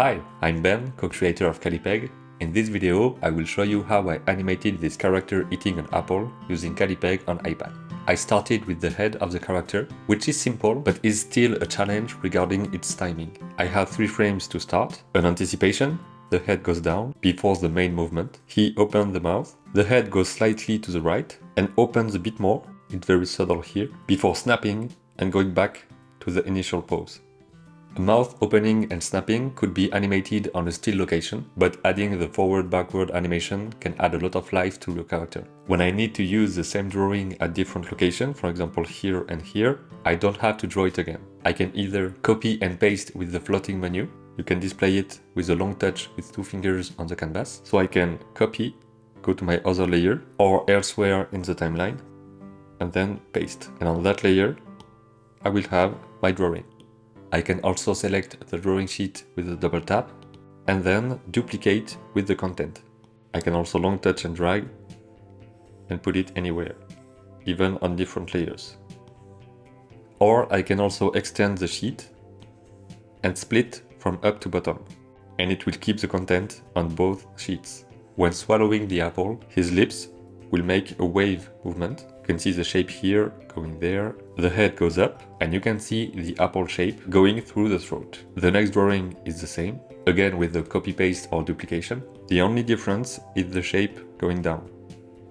Hi, I'm Ben, co-creator of Callipeg. In this video, I will show you how I animated this character eating an apple using Callipeg on iPad. I started with the head of the character, which is simple but is still a challenge regarding its timing. I have 3 frames to start: an anticipation, the head goes down before the main movement, he opens the mouth, the head goes slightly to the right and opens a bit more, it's very subtle here, before snapping and going back to the initial pose. A mouth opening and snapping could be animated on a still location, but adding the forward-backward animation can add a lot of life to your character. When I need to use the same drawing at different locations, for example here and here, I don't have to draw it again. I can either copy and paste with the floating menu. You can display it with a long touch with 2 fingers on the canvas. So I can copy, go to my other layer, or elsewhere in the timeline, and then paste. And on that layer, I will have my drawing. I can also select the drawing sheet with a double tap and then duplicate with the content. I can also long touch and drag and put it anywhere, even on different layers. Or I can also extend the sheet and split from up to bottom, and it will keep the content on both sheets. When swallowing the apple, his lips will make a wave movement. You can see the shape here going there. The head goes up and you can see the apple shape going through the throat. The next drawing is the same, again with the copy-paste or duplication. The only difference is the shape going down.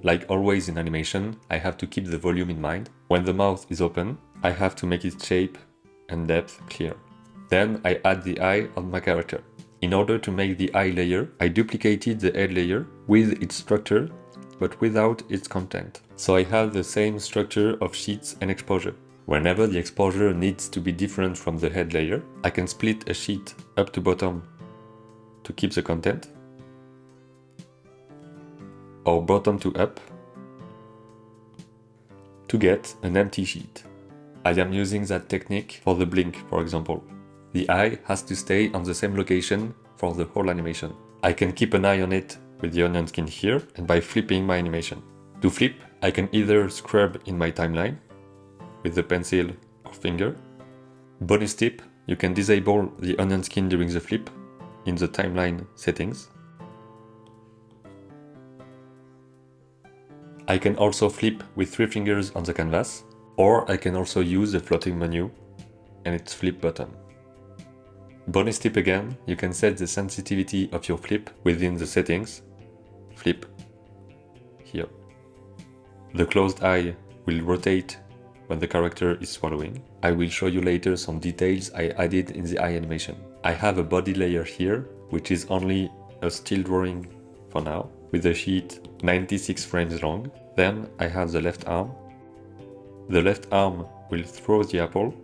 Like always in animation, I have to keep the volume in mind. When the mouth is open, I have to make its shape and depth clear. Then I add the eye on my character. In order to make the eye layer, I duplicated the head layer with its structure but without its content. So I have the same structure of sheets and exposure. Whenever the exposure needs to be different from the head layer, I can split a sheet up to bottom to keep the content, or bottom to up to get an empty sheet. I am using that technique for the blink, for example. The eye has to stay on the same location for the whole animation. I can keep an eye on it with the onion skin here and by flipping my animation. To flip, I can either scrub in my timeline with the pencil or finger. Bonus tip, you can disable the onion skin during the flip in the timeline settings. I can also flip with 3 fingers on the canvas, or I can also use the floating menu and its flip button. Bonus tip again, you can set the sensitivity of your flip within the settings. Flip here. The closed eye will rotate when the character is swallowing. I will show you later some details I added in the eye animation. I have a body layer here, which is only a still drawing for now, with a sheet 96 frames long. Then I have the left arm. The left arm will throw the apple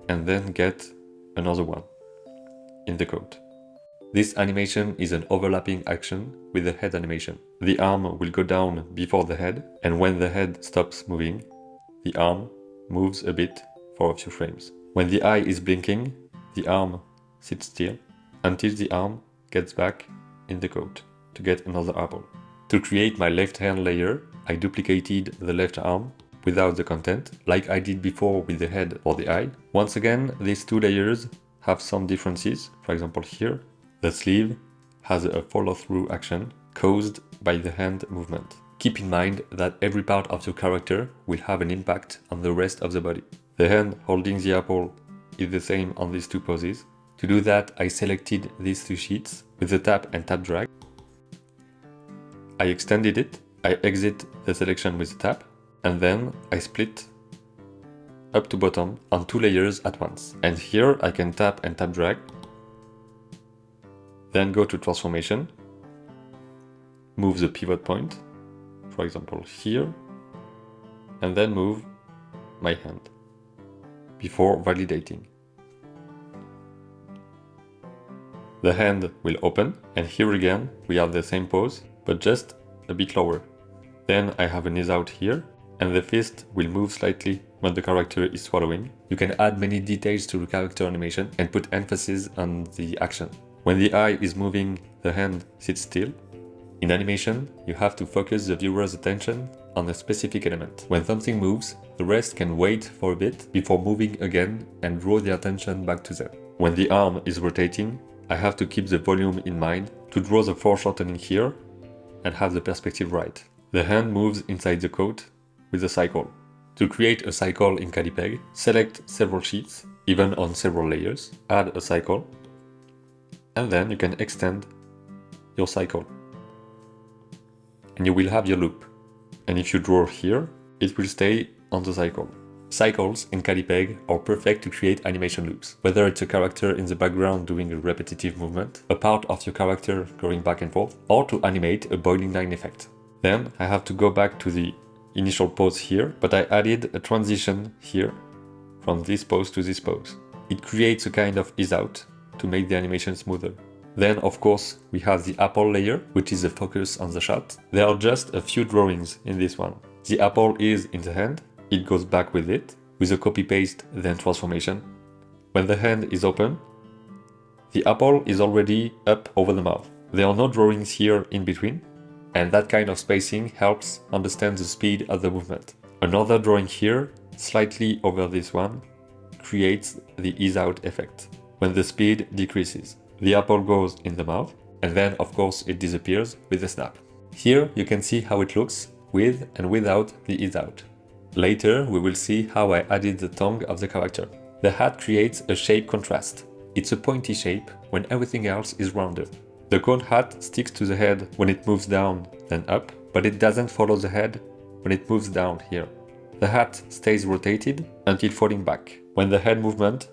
and then get another one in the coat. This animation is an overlapping action with the head animation. The arm will go down before the head, and when the head stops moving, the arm moves a bit for a few frames. When the eye is blinking, the arm sits still until the arm gets back in the coat to get another apple. To create my left hand layer, I duplicated the left arm without the content, like I did before with the head or the eye. Once again, these 2 layers have some differences. For example here, the sleeve has a follow-through action caused by the hand movement. Keep in mind that every part of your character will have an impact on the rest of the body. The hand holding the apple is the same on these 2 poses. To do that, I selected these 2 sheets with the tap and tap drag. I extended it, I exit the selection with the tap, and then I split up to bottom on 2 layers at once. And here I can tap and tap drag, then go to transformation, move the pivot point, for example here, and then move my hand before validating. The hand will open, and here again we have the same pose, but just a bit lower. Then I have a knees out here, and the fist will move slightly when the character is swallowing. You can add many details to the character animation and put emphasis on the action. When the eye is moving, the hand sits still. In animation, you have to focus the viewer's attention on a specific element. When something moves, the rest can wait for a bit before moving again and draw the attention back to them. When the arm is rotating, I have to keep the volume in mind to draw the foreshortening here and have the perspective right. The hand moves inside the coat with a cycle. To create a cycle in Callipeg, select several sheets, even on several layers, add a cycle, and then you can extend your cycle. And you will have your loop. And if you draw here, it will stay on the cycle. Cycles in Callipeg are perfect to create animation loops, whether it's a character in the background doing a repetitive movement, a part of your character going back and forth, or to animate a boiling line effect. Then I have to go back to the initial pose here, but I added a transition here from this pose to this pose. It creates a kind of ease out to make the animation smoother. Then, of course, we have the apple layer, which is the focus on the shot. There are just a few drawings in this one. The apple is in the hand, it goes back with it, with a copy-paste, then transformation. When the hand is open, the apple is already up over the mouth. There are no drawings here in between, and that kind of spacing helps understand the speed of the movement. Another drawing here, slightly over this one, creates the ease-out effect, when the speed decreases. The apple goes in the mouth, and then of course it disappears with a snap. Here you can see how it looks with and without the ease out. Later we will see how I added the tongue of the character. The hat creates a shape contrast. It's a pointy shape when everything else is rounded. The cone hat sticks to the head when it moves down then up, but it doesn't follow the head when it moves down here. The hat stays rotated until falling back, when the head movement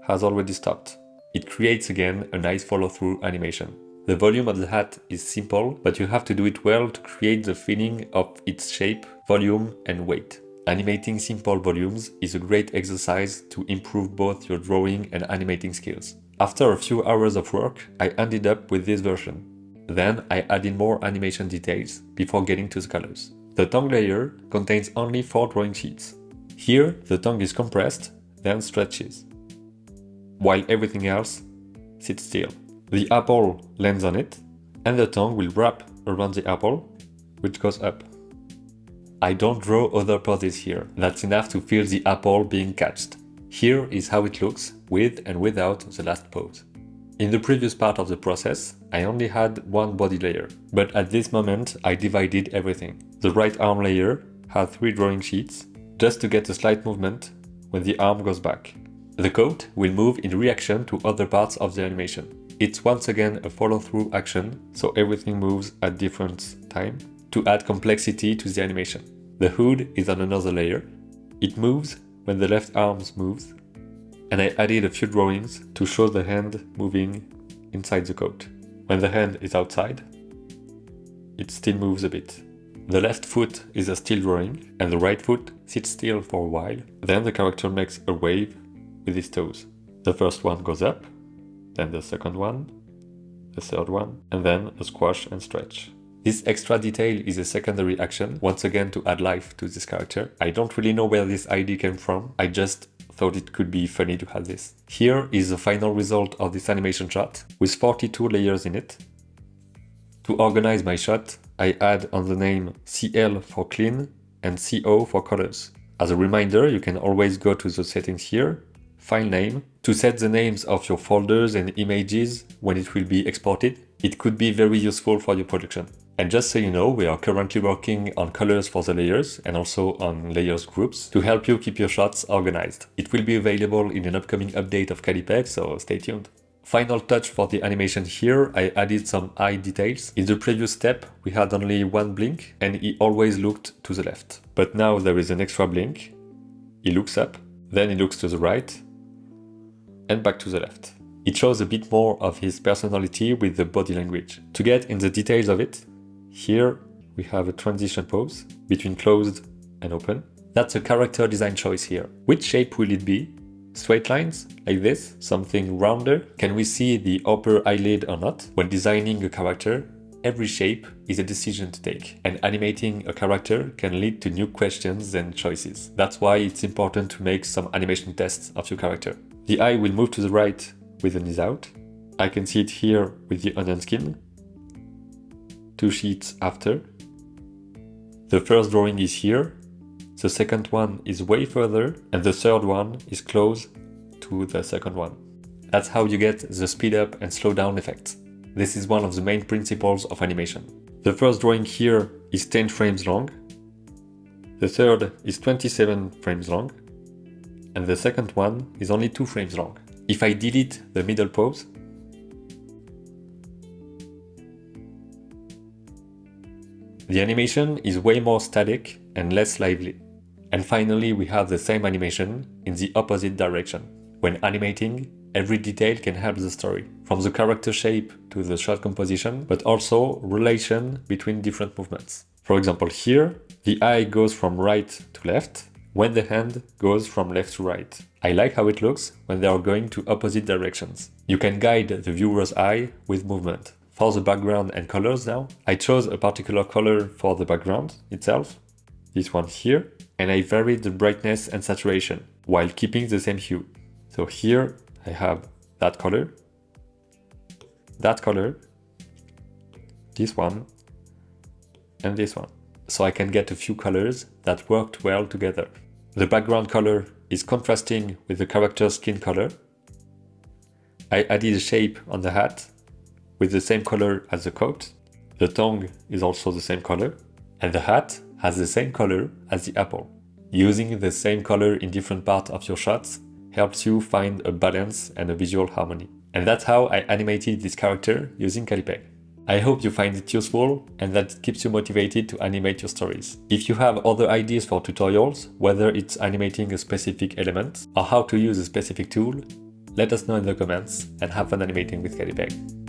has already stopped. It creates again a nice follow-through animation. The volume of the hat is simple, but you have to do it well to create the feeling of its shape, volume and weight. Animating simple volumes is a great exercise to improve both your drawing and animating skills. After a few hours of work, I ended up with this version. Then I added more animation details before getting to the colors. The tongue layer contains only 4 drawing sheets. Here, the tongue is compressed, then stretches, while everything else sits still. The apple lands on it, and the tongue will wrap around the apple, which goes up. I don't draw other poses here, that's enough to feel the apple being catched. Here is how it looks with and without the last pose. In the previous part of the process, I only had one body layer, but at this moment I divided everything. The right arm layer had 3 drawing sheets, just to get a slight movement when the arm goes back. The coat will move in reaction to other parts of the animation. It's once again a follow-through action, so everything moves at different time to add complexity to the animation. The hood is on another layer. It moves when the left arm moves, and I added a few drawings to show the hand moving inside the coat. When the hand is outside, it still moves a bit. The left foot is a still drawing, and the right foot sits still for a while. Then the character makes a wave with his toes. The first one goes up, then the second one, the third one, and then a squash and stretch. This extra detail is a secondary action, once again to add life to this character. I don't really know where this idea came from, I just thought it could be funny to have this. Here is the final result of this animation shot, with 42 layers in it. To organize my shot, I add on the name CL for clean and CO for colors. As a reminder, you can always go to the settings here, file name, to set the names of your folders and images when it will be exported. It could be very useful for your production. And just so you know, we are currently working on colors for the layers and also on layers groups to help you keep your shots organized. It will be available in an upcoming update of Callipeg, so stay tuned. Final touch for the animation here, I added some eye details. In the previous step, we had only one blink and he always looked to the left. But now there is an extra blink. He looks up, then he looks to the right and back to the left. It shows a bit more of his personality with the body language. To get in the details of it, here we have a transition pose between closed and open. That's a character design choice here. Which shape will it be? Straight lines, like this, something rounder? Can we see the upper eyelid or not? When designing a character, every shape is a decision to take, and animating a character can lead to new questions and choices. That's why it's important to make some animation tests of your character. The eye will move to the right with an ease out. I can see it here with the onion skin. 2 sheets after. The first drawing is here. The second one is way further, and the third one is close to the second one. That's how you get the speed up and slow down effect. This is one of the main principles of animation. The first drawing here is 10 frames long, the third is 27 frames long, and the second one is only 2 frames long. If I delete the middle pose, the animation is way more static and less lively. And finally, we have the same animation in the opposite direction. When animating, every detail can help the story, from the character shape to the shot composition, but also relation between different movements. For example, here, the eye goes from right to left, when the hand goes from left to right. I like how it looks when they are going to opposite directions. You can guide the viewer's eye with movement. For the background and colors now, I chose a particular color for the background itself, this one here, and I varied the brightness and saturation while keeping the same hue. So here I have that color, this one, and this one. So I can get a few colors that worked well together. The background color is contrasting with the character's skin color. I added a shape on the hat with the same color as the coat. The tongue is also the same color, and the hat has the same color as the apple. Using the same color in different parts of your shots helps you find a balance and a visual harmony. And that's how I animated this character using Callipeg. I hope you find it useful and that it keeps you motivated to animate your stories. If you have other ideas for tutorials, whether it's animating a specific element or how to use a specific tool, let us know in the comments and have fun animating with Callipeg.